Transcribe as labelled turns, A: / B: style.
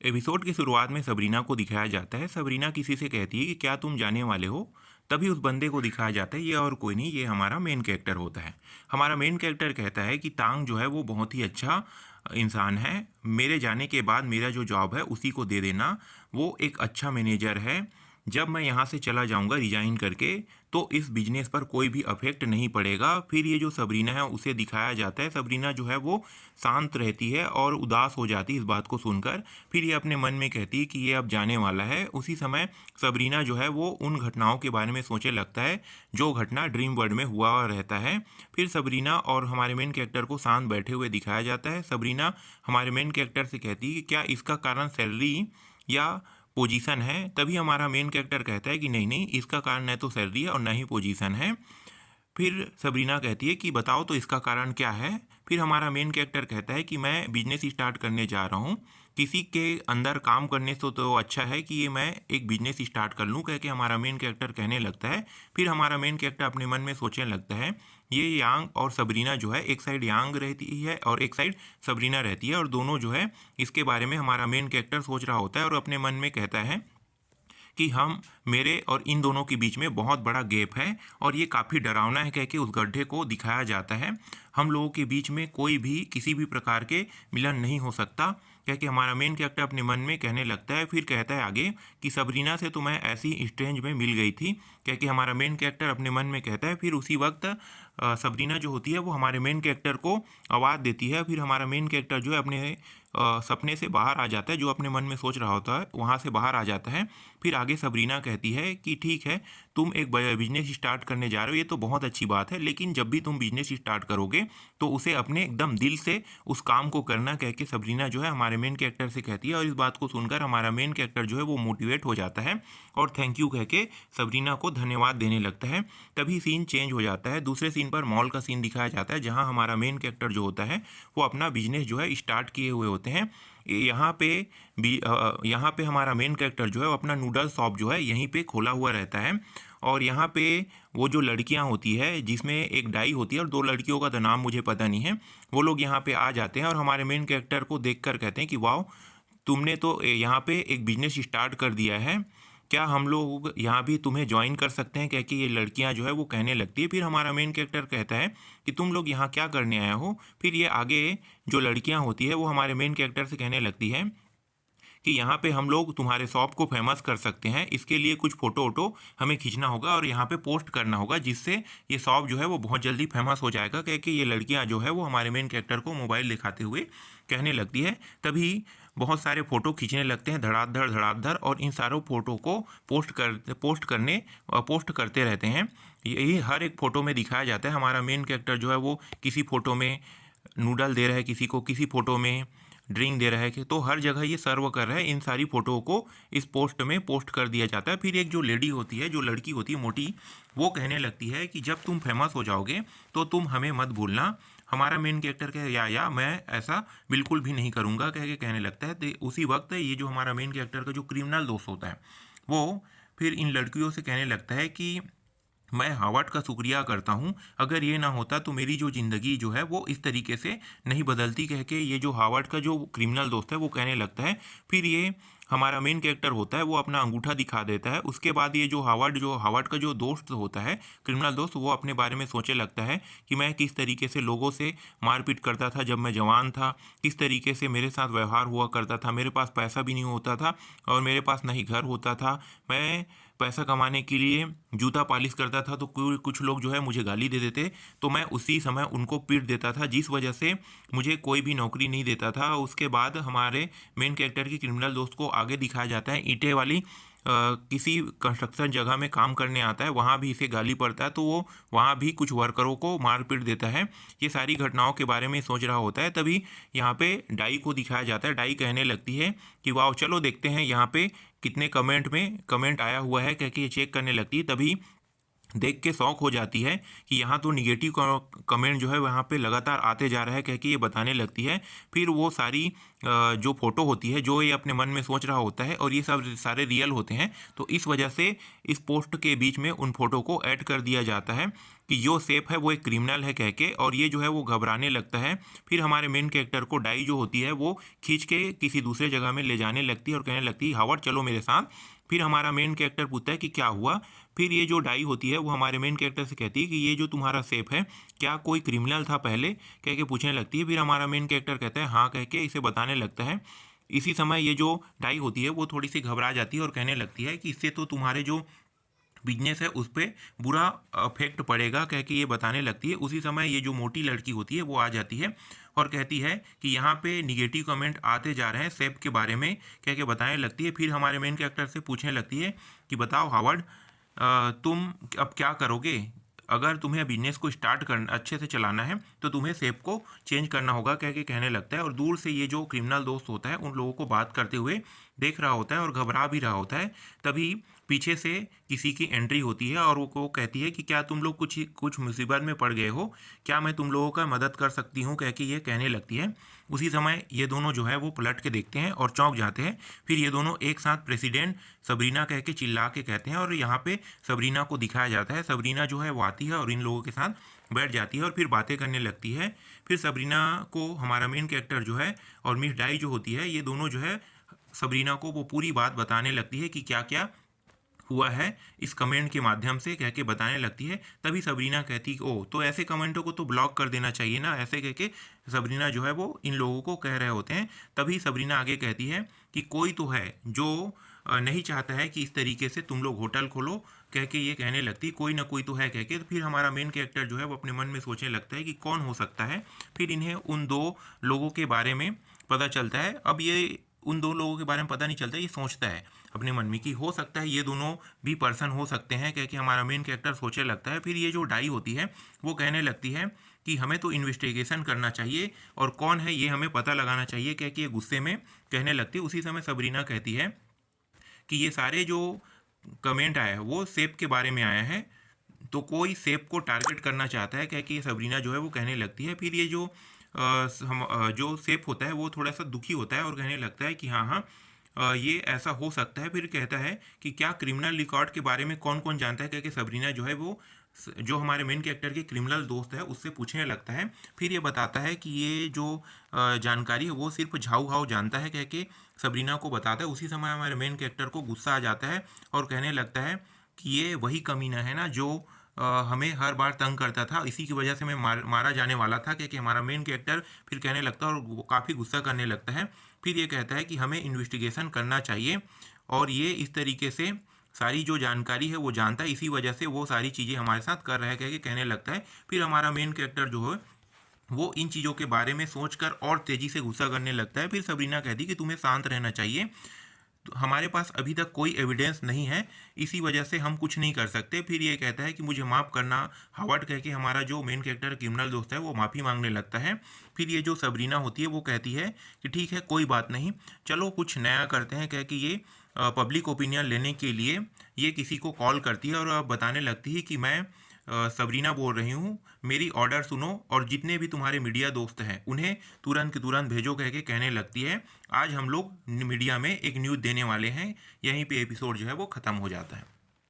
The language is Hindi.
A: एपिसोड की शुरुआत में सबरीना को दिखाया जाता है। सबरीना किसी से कहती है कि क्या तुम जाने वाले हो। तभी उस बंदे को दिखाया जाता है, ये और कोई नहीं, ये हमारा मेन कैरेक्टर होता है। हमारा मेन कैरेक्टर कहता है कि तांग जो है वो बहुत ही अच्छा इंसान है। मेरे जाने के बाद मेरा जो जॉब है उसी को दे देना। वो एक अच्छा मैनेजर है। जब मैं यहाँ से चला जाऊँगा रिजाइन करके, तो इस बिजनेस पर कोई भी अफेक्ट नहीं पड़ेगा। फिर ये जो सबरीना है उसे दिखाया जाता है। सबरीना जो है वो शांत रहती है और उदास हो जाती है इस बात को सुनकर। फिर ये अपने मन में कहती है कि ये अब जाने वाला है। उसी समय सबरीना जो है वो उन घटनाओं के बारे में सोचने लगता है जो घटना ड्रीम वर्ल्ड में हुआ रहता है। फिर सबरीना और हमारे मेन कैरेक्टर को शांत बैठे हुए दिखाया जाता है। सबरीना हमारे मेन कैरेक्टर से कहती है कि क्या इसका कारण सैलरी या पोजीशन है। तभी हमारा मेन कैरेक्टर कहता है कि नहीं नहीं, इसका कारण न तो सैलरी है और न ही पोजीशन है। फिर सबरीना कहती है कि बताओ तो इसका कारण क्या है। फिर हमारा मेन कैरेक्टर कहता है कि मैं बिजनेस स्टार्ट करने जा रहा हूँ। किसी के अंदर काम करने से तो अच्छा है कि ये मैं एक बिजनेस स्टार्ट कर लूँ, कह के हमारा मेन कैरेक्टर कहने लगता है। फिर हमारा मेन कैरेक्टर अपने मन में सोचने लगता है, ये यांग और सबरीना जो है, एक साइड यांग रहती है और एक साइड सबरीना रहती है, और दोनों जो है इसके बारे में हमारा मेन कैरेक्टर सोच रहा होता है और अपने मन में कहता है कि हम मेरे और इन दोनों के बीच में बहुत बड़ा गैप है और ये काफ़ी डरावना है, कह के उस गड्ढे को दिखाया जाता है। हम लोगों के बीच में कोई भी किसी भी प्रकार के मिलन नहीं हो सकता, कह के हमारा मेन कैरेक्टर अपने मन में कहने लगता है। फिर कहता है आगे कि सबरीना से तो मैं ऐसी स्ट्रेंज में मिल गई थी, कह के हमारा मेन कैरेक्टर अपने मन में कहता है। फिर उसी वक्त सबरीना जो होती है वो हमारे मेन कैरेक्टर को आवाज़ देती है। फिर हमारा मेन कैरेक्टर जो है अपने सपने से बाहर आ जाता है, जो अपने मन में सोच रहा होता है वहाँ से बाहर आ जाता है। फिर आगे सबरीना कहती है कि ठीक है, तुम एक बिजनेस स्टार्ट करने जा रहे हो, ये तो बहुत अच्छी बात है, लेकिन जब भी तुम बिजनेस स्टार्ट करोगे तो उसे अपने एकदम दिल से उस काम को करना, कह के सबरीना जो है हमारे मेन कैरेक्टर से कहती है। और इस बात को सुनकर हमारा मेन कैरेक्टर जो है वो मोटिवेट हो जाता है और थैंक यू कह के सबरीना को धन्यवाद देने लगता है। तभी सीन चेंज हो जाता है। दूसरे सीन पर मॉल का सीन दिखाया जाता है, जहाँ हमारा मेन कैरेक्टर जो होता है वो अपना बिजनेस जो है स्टार्ट किए हुए होते हैं। यहाँ पे भी यहाँ पे हमारा मेन कैरेक्टर जो है वो अपना नूडल शॉप जो है यहीं पे खोला हुआ रहता है। और यहाँ पे वो जो लड़कियाँ होती है, जिसमें एक डाई होती है और दो लड़कियों का तो नाम मुझे पता नहीं है, वो लोग यहाँ पे आ जाते हैं और हमारे मेन कैरेक्टर को देखकर कहते हैं कि वाह, तुमने तो यहाँ पे एक बिजनेस स्टार्ट कर दिया है, क्या हम लोग यहाँ भी तुम्हें ज्वाइन कर सकते हैं, कह के ये लड़कियाँ जो है वो कहने लगती है। फिर हमारा मेन कैरेक्टर कहता है कि तुम लोग यहाँ क्या करने आए हो। फिर ये आगे जो लड़कियाँ होती है वो हमारे मेन कैरेक्टर से कहने लगती है कि यहाँ पे हम लोग तुम्हारे शॉप को फेमस कर सकते हैं, इसके लिए कुछ फ़ोटो वोटो हमें खींचना होगा और यहाँ पे पोस्ट करना होगा, जिससे ये शॉप जो है वो बहुत जल्दी फेमस हो जाएगा, कह के ये लड़कियाँ जो है वो हमारे मेन कैरेक्टर को मोबाइल दिखाते हुए कहने लगती है। तभी बहुत सारे फ़ोटो खींचने लगते हैं धड़ाधड़ धड़ाधड़, और इन सारों फ़ोटो को पोस्ट करते रहते हैं। यही हर एक फ़ोटो में दिखाया जाता है। हमारा मेन कैरेक्टर जो है वो किसी फ़ोटो में नूडल दे रहा है किसी को, किसी फ़ोटो में ड्रिंक दे रहा है, कि तो हर जगह ये सर्व कर रहा है। इन सारी फ़ोटो को इस पोस्ट में पोस्ट कर दिया जाता है। फिर एक जो लेडी होती है, जो लड़की होती है मोटी, वो कहने लगती है कि जब तुम फेमस हो जाओगे तो तुम हमें मत भूलना। हमारा मेन कैरेक्टर कहे या मैं ऐसा बिल्कुल भी नहीं करूँगा, कह के कहने लगता है। तो उसी वक्त ये जो हमारा मेन कैरेक्टर का जो क्रिमिनल दोस्त होता है वो फिर इन लड़कियों से कहने लगता है कि मैं हार्वर्ड का शुक्रिया करता हूँ, अगर ये ना होता तो मेरी जो ज़िंदगी जो है वो इस तरीके से नहीं बदलती, कह के ये जो हार्वर्ड का जो क्रिमिनल दोस्त है वो कहने लगता है। फिर ये हमारा मेन कैरेक्टर होता है वो अपना अंगूठा दिखा देता है। उसके बाद ये जो हार्वर्ड का जो दोस्त होता है, क्रिमिनल दोस्त, वो अपने बारे में सोचने लगता है कि मैं किस तरीके से लोगों से मारपीट करता था जब मैं जवान था, किस तरीके से मेरे साथ व्यवहार हुआ करता था, मेरे पास पैसा भी नहीं होता था और मेरे पास ना ही घर होता था। मैं पैसा कमाने के लिए जूता पॉलिश करता था, तो कुछ लोग जो है मुझे गाली दे देते, तो मैं उसी समय उनको पीट देता था, जिस वजह से मुझे कोई भी नौकरी नहीं देता था। उसके बाद हमारे मेन कैरेक्टर की क्रिमिनल दोस्त को आगे दिखाया जाता है ईंटें वाली किसी कंस्ट्रक्शन जगह में काम करने आता है, वहाँ भी इसे गाली पड़ता है, तो वो वहाँ भी कुछ वर्करों को मार पीट देता है। ये सारी घटनाओं के बारे में सोच रहा होता है। तभी यहाँ पे डाई को दिखाया जाता है। डाई कहने लगती है कि वाह, चलो देखते हैं यहाँ पे कितने कमेंट आया हुआ है, कह के ये चेक करने लगती है। तभी देख के शौक हो जाती है कि यहाँ तो निगेटिव कमेंट जो है वहाँ पे लगातार आते जा रहा है, कह के ये बताने लगती है। फिर वो सारी जो फ़ोटो होती है, जो ये अपने मन में सोच रहा होता है और ये सब सारे रियल होते हैं, तो इस वजह से इस पोस्ट के बीच में उन फ़ोटो को ऐड कर दिया जाता है कि जो सेफ है वो एक क्रिमिनल है कह के, और ये जो है वो घबराने लगता है। फिर हमारे मेन कैरेक्टर को डाई जो होती है वो खींच के किसी दूसरे जगह में ले जाने लगती है और कहने लगती है हावर्ड चलो मेरे साथ। फिर हमारा मेन कैरेक्टर पूछता है कि क्या हुआ। फिर ये जो डाई होती है वो हमारे मेन कैरेक्टर से कहती है कि ये जो तुम्हारा सेफ है क्या कोई क्रिमिनल था पहले, कह के पूछने लगती है। फिर हमारा मेन कैरेक्टर कहता है हाँ, कह के इसे बताने लगता है। इसी समय ये जो डाई होती है वो थोड़ी सी घबरा जाती है और कहने लगती है कि इससे तो तुम्हारे जो बिजनेस है उस पर बुरा अफेक्ट पड़ेगा, कह के ये बताने लगती है। उसी समय ये जो मोटी लड़की होती है वो आ जाती है और कहती है कि यहाँ पे निगेटिव कमेंट आते जा रहे हैं सेफ के बारे में, कह के बताने लगती है। फिर हमारे मेन कैरेक्टर से पूछने लगती है कि बताओ हावर्ड, तुम अब क्या करोगे? अगर तुम्हें बिजनेस को स्टार्ट करना, अच्छे से चलाना है, तो तुम्हें सेफ को चेंज करना होगा, कह के कहने लगता है। और दूर से ये जो क्रिमिनल दोस्त होता है उन लोगों को बात करते हुए देख रहा होता है और घबरा भी रहा होता है। तभी पीछे से किसी की एंट्री होती है और वो कहती है कि क्या तुम लोग कुछ कुछ मुसीबत में पड़ गए हो, क्या मैं तुम लोगों का मदद कर सकती हूँ, कह के ये कहने लगती है। उसी समय ये दोनों जो है वो पलट के देखते हैं और चौंक जाते हैं। फिर ये दोनों एक साथ प्रेसिडेंट सबरीना कह के चिल्ला के कहते हैं और यहाँ पे सबरीना को दिखाया जाता है। सबरीना जो है वो आती है और इन लोगों के साथ बैठ जाती है और फिर बातें करने लगती है। फिर सबरीना को हमारा मेन कैरेक्टर जो है और मिस डाई जो होती है, ये दोनों जो है सबरीना को वो पूरी बात बताने लगती है कि क्या क्या हुआ है इस कमेंट के माध्यम से, कह के बताने लगती है। तभी सबरीना कहती कि ओ, तो ऐसे कमेंटों को तो ब्लॉक कर देना चाहिए ना, ऐसे कह के सबरीना जो है वो इन लोगों को कह रहे होते हैं। तभी सबरीना आगे कहती है कि कोई तो है जो नहीं चाहता है कि इस तरीके से तुम लोग होटल खोलो, कह के ये कहने लगती है कोई ना कोई तो है, कह के। फिर हमारा मेन कैरेक्टर जो है वो अपने मन में सोचने लगता है कि कौन हो सकता है। फिर इन्हें उन दो लोगों के बारे में पता चलता है। अब ये उन दो लोगों के बारे में पता नहीं चलता, ये सोचता है अपने मन में कि हो सकता है ये दोनों भी पर्सन हो सकते हैं, कह के हमारा मेन कैरेक्टर सोचने लगता है। फिर ये जो डाई होती है वो कहने लगती है कि हमें तो इन्वेस्टिगेशन करना चाहिए और कौन है ये हमें पता लगाना चाहिए, कह के ये गुस्से में कहने लगती है। उसी समय सबरीना कहती है कि ये सारे जो कमेंट आया है वो सेफ के बारे में आया है, तो कोई सेफ को टारगेट करना चाहता है, कह के ये सबरीना जो है वो कहने लगती है। फिर ये जो जो सेफ होता है वो थोड़ा सा दुखी होता है और कहने लगता है कि हाँ हाँ ये ऐसा हो सकता है। फिर कहता है कि क्या क्रिमिनल रिकॉर्ड के बारे में कौन कौन जानता है, कह के सबरीना जो है वो जो हमारे मेन कैरेक्टर के क्रिमिनल दोस्त है उससे पूछने लगता है। फिर ये बताता है कि ये जो जानकारी है वो सिर्फ झाऊ हाउ जानता है, कह के सबरीना को बताता है। उसी समय हमारे मेन कैरेक्टर को गुस्सा आ जाता है और कहने लगता है कि ये वही कमीना है ना जो हमें हर बार तंग करता था, इसी की वजह से मैं मारा जाने वाला था, क्योंकि हमारा मेन कैरेक्टर फिर कहने लगता है और काफ़ी गुस्सा करने लगता है। फिर ये कहता है कि हमें इन्वेस्टिगेशन करना चाहिए और ये इस तरीके से सारी जो जानकारी है वो जानता है, इसी वजह से वो सारी चीज़ें हमारे साथ कर रहा है, कह के कहने लगता है। फिर हमारा मेन कैरेक्टर जो है वो इन चीज़ों के बारे में सोचकर और तेज़ी से गुस्सा करने लगता है। फिर सबरीना कहती है कि तुम्हें शांत रहना चाहिए, तो हमारे पास अभी तक कोई एविडेंस नहीं है, इसी वजह से हम कुछ नहीं कर सकते। फिर ये कहता है कि मुझे माफ़ करना हावर्ड, कह के हमारा जो मेन कैरेक्टर क्रिमिनल दोस्त है वो माफ़ी मांगने लगता है। फिर ये जो सबरीना होती है वो कहती है कि ठीक है कोई बात नहीं, चलो कुछ नया करते हैं, कह के ये पब्लिक ओपिनियन लेने के लिए ये किसी को कॉल करती है और बताने लगती है कि मैं सबरीना बोल रही हूँ, मेरी ऑर्डर सुनो और जितने भी तुम्हारे मीडिया दोस्त हैं उन्हें तुरंत के तुरंत भेजो, कह के कहने लगती है। आज हम लोग मीडिया में एक न्यूज़ देने वाले हैं। यहीं पे एपिसोड जो है वो ख़त्म हो जाता है।